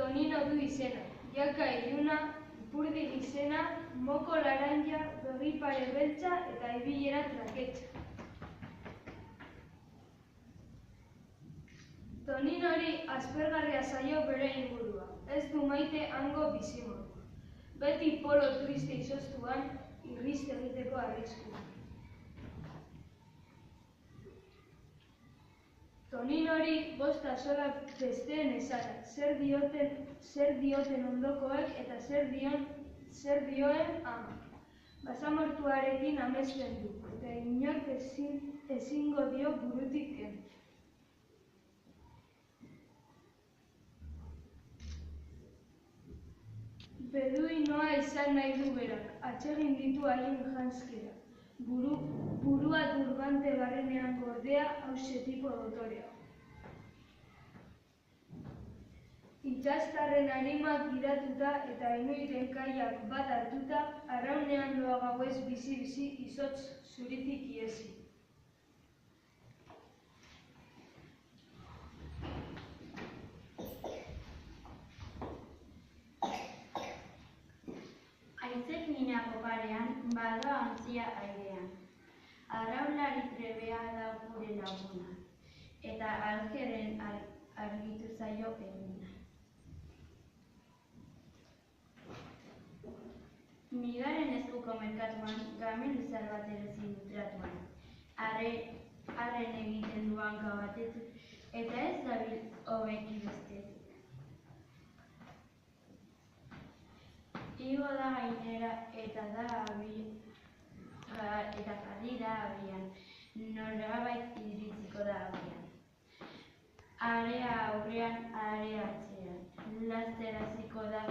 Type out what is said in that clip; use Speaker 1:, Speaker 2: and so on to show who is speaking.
Speaker 1: Tonino du izena, jaka iluna, ipurdi izena, moko laranja, begi pare beltza eta ibilera traketsa. Toninori aspergarria zaio bere ingurua, ez du maite hango bizimodua. Beti polo triste izoztuan, irrist egiteko arriskua. Toninori bosta sola besteen esara, zer dioten ondokoek eta zer dioen ama. Basamortuarekin amesten du, eta inork ezingo dio burutik kendu. Beduinoa izan nahi du berak, atsegin ditu haien janzkera. Burua turbante barrenean gordea, hauxe tipo dotorea. Itxastarren harimak gidatuta eta inuiten kaiak bat hartuta, arraunean doa gauez bizi-bizi izotz zuritik iesi.
Speaker 2: Aizek minako parean, badoa ontzia airean. Arraunlari trebea da gure laguna, eta algeren argitu zaio eguna. Migaren eskuko merkatuan, gameluzar bat erezin dutratuan. Arren egiten duan gau batetik, eta ez dabil hobeki bestetik. Igo da gainera eta jarri da abian, norabait iritsiko da abian. Area aurrean, area atzean, laster hasiko da